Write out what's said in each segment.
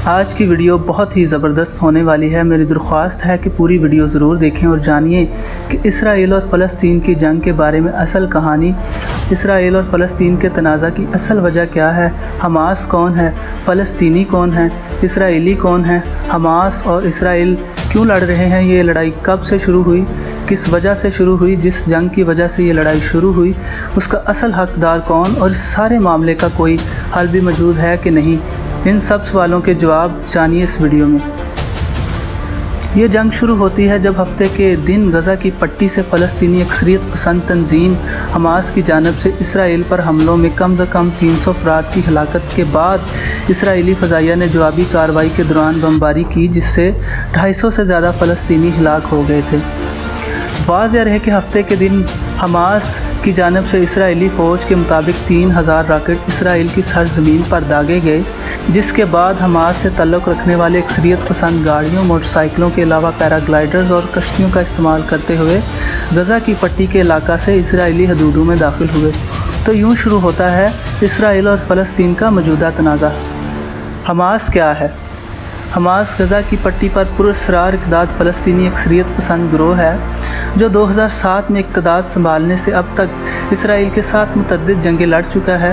آج کی ویڈیو بہت ہی زبردست ہونے والی ہے۔ میری درخواست ہے کہ پوری ویڈیو ضرور دیکھیں اور جانیے کہ اسرائیل اور فلسطین کی جنگ کے بارے میں اصل کہانی، اسرائیل اور فلسطین کے تنازع کی اصل وجہ کیا ہے، حماس کون ہے، فلسطینی کون ہے، اسرائیلی کون ہے، حماس اور اسرائیل کیوں لڑ رہے ہیں، یہ لڑائی کب سے شروع ہوئی، کس وجہ سے شروع ہوئی، جس جنگ کی وجہ سے یہ لڑائی شروع ہوئی اس کا اصل حقدار کون، اور اس سارے معاملے کا کوئی حل بھی موجود ہے کہ نہیں، ان سب سوالوں کے جواب جانیے اس ویڈیو میں۔ یہ جنگ شروع ہوتی ہے جب ہفتے کے دن غزہ کی پٹی سے فلسطینی اکثریت پسند تنظیم حماس کی جانب سے اسرائیل پر حملوں میں کم از کم 300 افراد کی ہلاکت کے بعد اسرائیلی فضائیہ نے جوابی کارروائی کے دوران بمباری کی، جس سے 250 سے زیادہ فلسطینی ہلاک ہو گئے تھے۔ واضح رہے کہ ہفتے کے دن حماس کی جانب سے اسرائیلی فوج کے مطابق 3000 راکٹ اسرائیل کی سرزمین پر داغے گئے، جس کے بعد حماس سے تعلق رکھنے والے اکثریت پسند گاڑیوں، موٹر سائیکلوں کے علاوہ پیراگلائڈرز اور کشتیوں کا استعمال کرتے ہوئے غزہ کی پٹی کے علاقہ سے اسرائیلی حدودوں میں داخل ہوئے۔ تو یوں شروع ہوتا ہے اسرائیل اور فلسطین کا موجودہ تنازع۔ حماس کیا ہے؟ حماس غزہ کی پٹی پر پراسرار اقدام فلسطینی اکثریت پسند گروہ ہے جو 2007 میں اقتدار سنبھالنے سے اب تک اسرائیل کے ساتھ متعدد جنگیں لڑ چکا ہے۔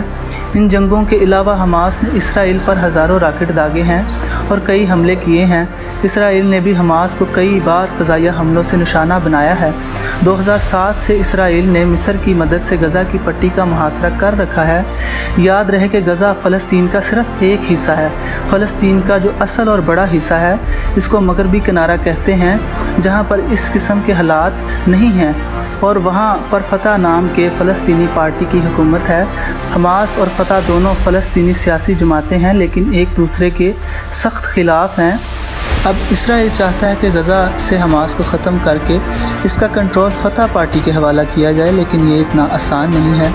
ان جنگوں کے علاوہ حماس نے اسرائیل پر ہزاروں راکٹ داغے ہیں اور کئی حملے کیے ہیں۔ اسرائیل نے بھی حماس کو کئی بار فضائیہ حملوں سے نشانہ بنایا ہے۔ 2007 سے اسرائیل نے مصر کی مدد سے غزہ کی پٹی کا محاصرہ کر رکھا ہے۔ یاد رہے کہ غزہ فلسطین کا صرف ایک حصہ ہے۔ فلسطین کا جو اصل اور بڑا حصہ ہے اس کو مغربی کنارہ کہتے ہیں، جہاں پر اس قسم کے حالات نہیں ہیں، اور وہاں پر فتح نام کے فلسطینی پارٹی کی حکومت ہے۔ حماس اور فتح دونوں فلسطینی سیاسی جماعتیں ہیں لیکن ایک دوسرے کے سخت خلاف ہیں۔ اب اسرائیل چاہتا ہے کہ غزہ سے حماس کو ختم کر کے اس کا کنٹرول فتح پارٹی کے حوالہ کیا جائے، لیکن یہ اتنا آسان نہیں ہے۔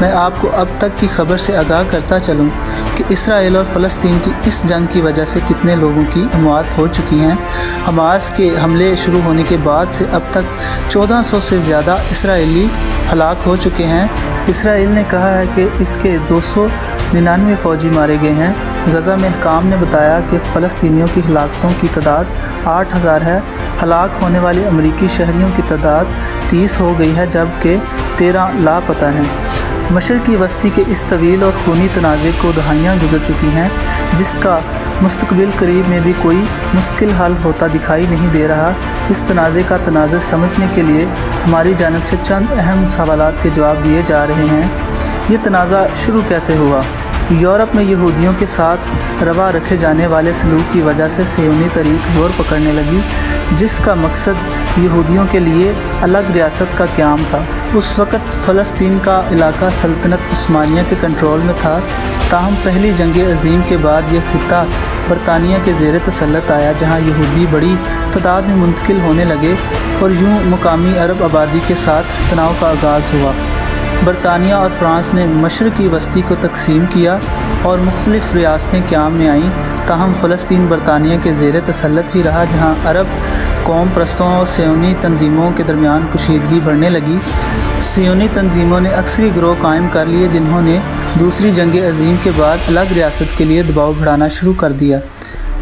میں آپ کو اب تک کی خبر سے آگاہ کرتا چلوں کہ اسرائیل اور فلسطین کی اس جنگ کی وجہ سے کتنے لوگوں کی اموات ہو چکی ہیں۔ حماس کے حملے شروع ہونے کے بعد سے اب تک 1400 سے زیادہ اسرائیلی ہلاک ہو چکے ہیں۔ اسرائیل نے کہا ہے کہ اس کے 299 فوجی مارے گئے ہیں۔ غزہ میں حکام نے بتایا کہ فلسطینیوں کی ہلاکتوں کی تعداد 8000 ہے۔ ہلاک ہونے والے امریکی شہریوں کی تعداد 30 ہو گئی ہے جبکہ 13 لاپتہ ہیں۔ مشرقی وسطی کے اس طویل اور خونی تنازع کو دہائیاں گزر چکی ہیں، جس کا مستقبل قریب میں بھی کوئی مستقل حل ہوتا دکھائی نہیں دے رہا۔ اس تنازع کا تناظر سمجھنے کے لیے ہماری جانب سے چند اہم سوالات کے جواب دیے جا رہے ہیں۔ یہ تنازع شروع کیسے ہوا؟ یورپ میں یہودیوں کے ساتھ روا رکھے جانے والے سلوک کی وجہ سے صہیونی تحریک زور پکڑنے لگی، جس کا مقصد یہودیوں کے لیے الگ ریاست کا قیام تھا۔ اس وقت فلسطین کا علاقہ سلطنت عثمانیہ کے کنٹرول میں تھا، تاہم پہلی جنگ عظیم کے بعد یہ خطہ برطانیہ کے زیر تسلط آیا، جہاں یہودی بڑی تعداد میں منتقل ہونے لگے اور یوں مقامی عرب آبادی کے ساتھ تناؤ کا آغاز ہوا۔ برطانیہ اور فرانس نے مشرقی وسطی کو تقسیم کیا اور مختلف ریاستیں قیام میں آئیں، تاہم فلسطین برطانیہ کے زیر تسلط ہی رہا، جہاں عرب قوم پرستوں اور صہیونی تنظیموں کے درمیان کشیدگی بڑھنے لگی۔ صہیونی تنظیموں نے عسکری گروہ قائم کر لیے جنہوں نے دوسری جنگ عظیم کے بعد الگ ریاست کے لیے دباؤ بڑھانا شروع کر دیا۔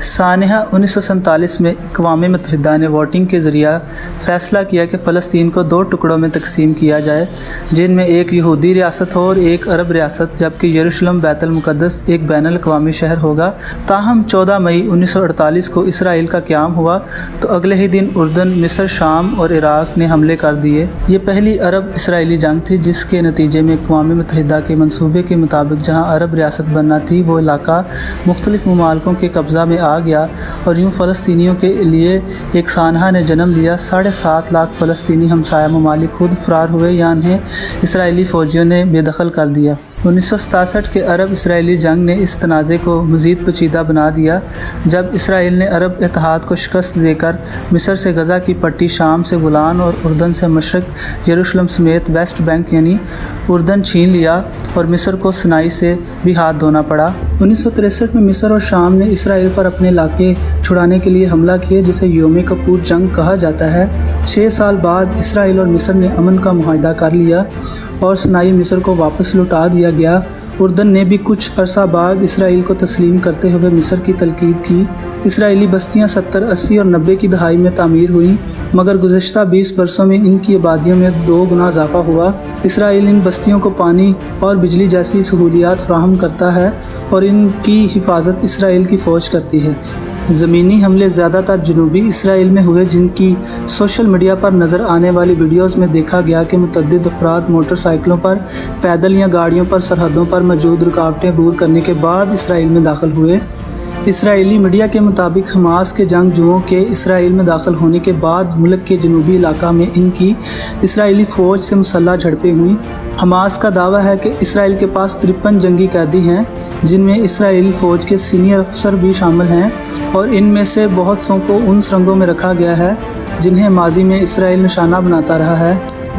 سانحہ 1947 میں اقوام متحدہ نے ووٹنگ کے ذریعہ فیصلہ کیا کہ فلسطین کو 2 ٹکڑوں میں تقسیم کیا جائے، جن میں ایک یہودی ریاست ہو اور ایک عرب ریاست، جبکہ یروشلم بیت المقدس ایک بین الاقوامی شہر ہوگا۔ تاہم 14 مئی 1948 کو اسرائیل کا قیام ہوا تو اگلے ہی دن اردن، مصر، شام اور عراق نے حملے کر دیے۔ یہ پہلی عرب اسرائیلی جنگ تھی جس کے نتیجے میں اقوام متحدہ کے منصوبے کے مطابق جہاں عرب ریاست بننا تھی وہ علاقہ مختلف ممالکوں کے قبضہ میں آ گیا اور یوں فلسطینیوں کے لیے ایک سانحہ نے جنم لیا۔ 7.5 لاکھ فلسطینی ہمسایہ ممالک خود فرار ہوئے یا انہیں اسرائیلی فوجیوں نے بے دخل کر دیا۔ 1967 کے عرب اسرائیلی جنگ نے اس تنازع کو مزید پیچیدہ بنا دیا جب اسرائیل نے عرب اتحاد کو شکست دے کر مصر سے غزہ کی پٹی، شام سے گولان اور اردن سے مشرق یروشلم سمیت ویسٹ بینک یعنی اردن چھین لیا، اور مصر کو سینائی سے بھی ہاتھ دھونا پڑا۔ 1963 میں مصر اور شام نے اسرائیل پر اپنے علاقے چھڑانے کے لیے حملہ کیا، جسے یوم کپور جنگ کہا جاتا ہے۔ 6 سال بعد اسرائیل اور مصر نے امن کا معاہدہ کر لیا اور سینائی مصر کو واپس لوٹا دیا گیا اردن نے بھی کچھ عرصہ بعد اسرائیل کو تسلیم کرتے ہوئے مصر کی تلقید کی۔ اسرائیلی بستیاں 70، 80 اور 90 کی دہائی میں تعمیر ہوئیں، مگر گزشتہ 20 برسوں میں ان کی آبادیوں میں 2 گنا اضافہ ہوا۔ اسرائیل ان بستیوں کو پانی اور بجلی جیسی سہولیات فراہم کرتا ہے اور ان کی حفاظت اسرائیل کی فوج کرتی ہے۔ زمینی حملے زیادہ تر جنوبی اسرائیل میں ہوئے، جن کی سوشل میڈیا پر نظر آنے والی ویڈیوز میں دیکھا گیا کہ متعدد افراد موٹر سائیکلوں پر، پیدل یا گاڑیوں پر سرحدوں پر موجود رکاوٹیں دور کرنے کے بعد اسرائیل میں داخل ہوئے۔ اسرائیلی میڈیا کے مطابق حماس کے جنگجوؤں کے اسرائیل میں داخل ہونے کے بعد ملک کے جنوبی علاقہ میں ان کی اسرائیلی فوج سے مسلح جھڑپیں ہوئیں۔ حماس کا دعویٰ ہے کہ اسرائیل کے پاس 53 جنگی قیدی ہیں، جن میں اسرائیلی فوج کے سینئر افسر بھی شامل ہیں، اور ان میں سے بہت سوں کو ان سرنگوں میں رکھا گیا ہے جنہیں ماضی میں اسرائیل نشانہ بناتا رہا ہے۔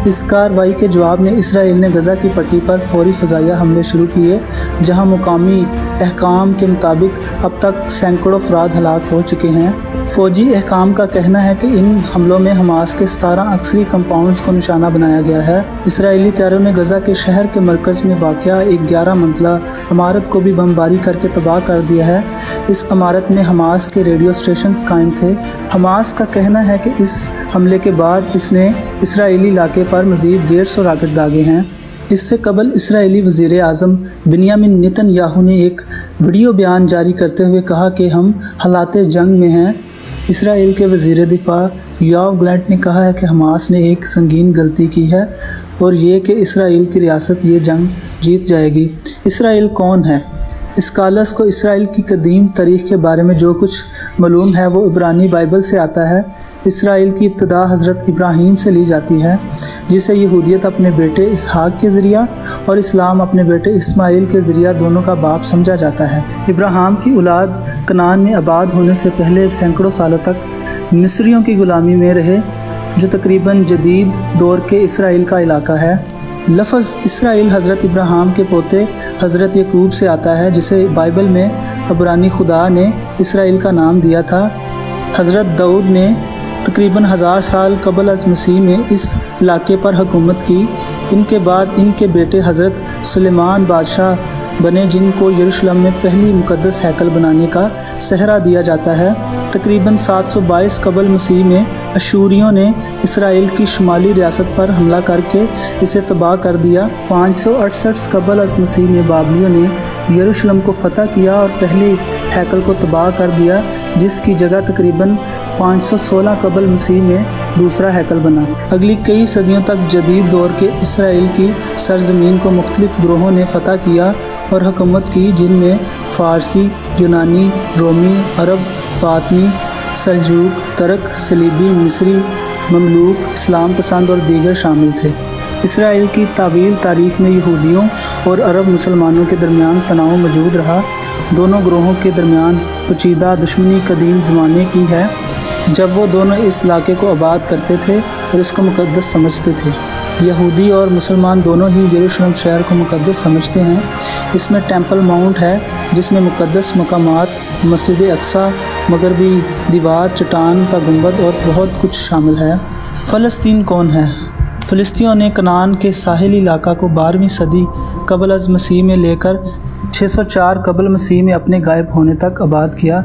اس کارروائی کے جواب میں اسرائیل نے غزہ کی پٹی پر فوری فضائیہ حملے شروع کیے، جہاں مقامی حکام کے مطابق اب تک سینکڑوں افراد ہلاک ہو چکے ہیں۔ فوجی حکام کا کہنا ہے کہ ان حملوں میں حماس کے 17 عسکری کمپاؤنڈز کو نشانہ بنایا گیا ہے۔ اسرائیلی طیاروں نے غزہ کے شہر کے مرکز میں واقع ایک 11 منزلہ عمارت کو بھی بمباری کر کے تباہ کر دیا ہے۔ اس عمارت میں حماس کے ریڈیو اسٹیشنز قائم تھے۔ حماس کا کہنا ہے کہ اس حملے کے بعد اس نے اسرائیلی علاقے پر مزید 150 راکٹ داغے ہیں۔ اس سے قبل اسرائیلی وزیر اعظم بنیامین نیتن یاہو نے ایک ویڈیو بیان جاری کرتے ہوئے کہا کہ ہم حالات جنگ میں ہیں۔ اسرائیل کے وزیر دفاع یوآف گلینٹ نے کہا ہے کہ حماس نے ایک سنگین غلطی کی ہے، اور یہ کہ اسرائیل کی ریاست یہ جنگ جیت جائے گی۔ اسرائیل کون ہے؟ اسکالرز کو اسرائیل کی قدیم تاریخ کے بارے میں جو کچھ معلوم ہے وہ عبرانی بائبل سے آتا ہے۔ اسرائیل کی ابتدا حضرت ابراہیم سے لی جاتی ہے، جسے یہودیت اپنے بیٹے اسحاق کے ذریعہ اور اسلام اپنے بیٹے اسماعیل کے ذریعہ دونوں کا باپ سمجھا جاتا ہے۔ ابراہیم کی اولاد کنعان میں آباد ہونے سے پہلے سینکڑوں سالوں تک مصریوں کی غلامی میں رہے، جو تقریباً جدید دور کے اسرائیل کا علاقہ ہے۔ لفظ اسرائیل حضرت ابراہیم کے پوتے حضرت یعقوب سے آتا ہے، جسے بائبل میں عبرانی خدا نے اسرائیل کا نام دیا تھا۔ حضرت داؤد نے تقریباً 1000 سال قبل از مسیح میں اس علاقے پر حکومت کی۔ ان کے بعد ان کے بیٹے حضرت سلیمان بادشاہ بنے، جن کو یروشلم میں پہلی مقدس ہیکل بنانے کا سہرا دیا جاتا ہے۔ تقریباً 722 قبل مسیح میں اشوریوں نے اسرائیل کی شمالی ریاست پر حملہ کر کے اسے تباہ کر دیا۔ 568 قبل از مسیح میں بابلیوں نے یروشلم کو فتح کیا اور پہلی ہیکل کو تباہ کر دیا، جس کی جگہ تقریباً 516 قبل مسیح میں دوسرا ہیکل بنا۔ اگلی کئی صدیوں تک جدید دور کے اسرائیل کی سرزمین کو مختلف گروہوں نے فتح کیا اور حکومت کی، جن میں فارسی، یونانی، رومی، عرب، فاطمی، سلجوق، ترک، صلیبی، مصری، مملوک، اسلام پسند اور دیگر شامل تھے۔ اسرائیل کی طویل تاریخ میں یہودیوں اور عرب مسلمانوں کے درمیان تناؤ موجود رہا۔ دونوں گروہوں کے درمیان پیچیدہ دشمنی قدیم زمانے کی ہے، جب وہ دونوں اس علاقے کو آباد کرتے تھے اور اس کو مقدس سمجھتے تھے۔ یہودی اور مسلمان دونوں ہی یروشلم شہر کو مقدس سمجھتے ہیں۔ اس میں ٹیمپل ماؤنٹ ہے، جس میں مقدس مقامات، مسجد اقصیٰ، مغربی دیوار، چٹان کا گنبد اور بہت کچھ شامل ہے۔ فلسطین کون ہے؟ فلسطینیوں نے کنعان کے ساحلی علاقہ کو 12ویں صدی قبل از مسیح میں لے کر 604 قبل مسیح میں اپنے غائب ہونے تک آباد کیا۔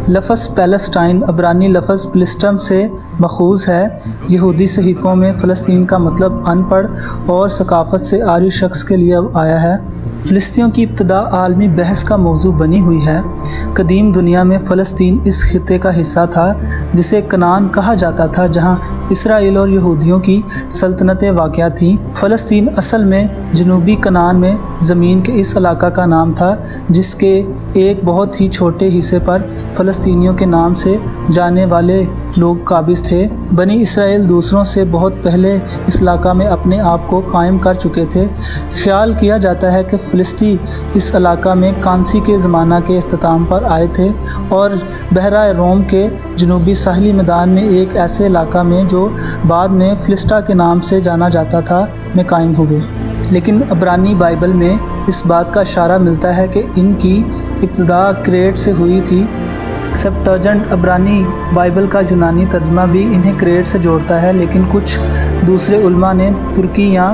لفظ پیلسٹائن عبرانی لفظ پلسٹم سے ماخوذ ہے۔ یہودی صحیفوں میں فلسطین کا مطلب ان پڑھ اور ثقافت سے عاری شخص کے لیے آیا ہے۔ فلسطینیوں کی ابتدا عالمی بحث کا موضوع بنی ہوئی ہے۔ قدیم دنیا میں فلسطین اس خطے کا حصہ تھا جسے کنعان کہا جاتا تھا، جہاں اسرائیل اور یہودیوں کی سلطنتیں واقع تھیں۔ فلسطین اصل میں جنوبی کنعان میں زمین کے اس علاقہ کا نام تھا، جس کے ایک بہت ہی چھوٹے حصے پر فلسطینیوں کے نام سے جانے والے لوگ قابض تھے۔ بنی اسرائیل دوسروں سے بہت پہلے اس علاقہ میں اپنے آپ کو قائم کر چکے تھے۔ خیال کیا جاتا ہے کہ فلسطین اس علاقہ میں کانسی کے زمانہ کے اختتام پر آئے تھے اور بحیرہ روم کے جنوبی ساحلی میدان میں ایک ایسے علاقہ میں جو بعد میں فلسطہ کے نام سے جانا جاتا تھا میں قائم ہوئے۔ لیکن عبرانی بائبل میں اس بات کا اشارہ ملتا ہے کہ ان کی ابتدا کریٹ سے ہوئی تھی۔ سیپٹاجنٹ عبرانی بائبل کا یونانی ترجمہ بھی انہیں کریٹ سے جوڑتا ہے، لیکن کچھ دوسرے علماء نے ترکی یا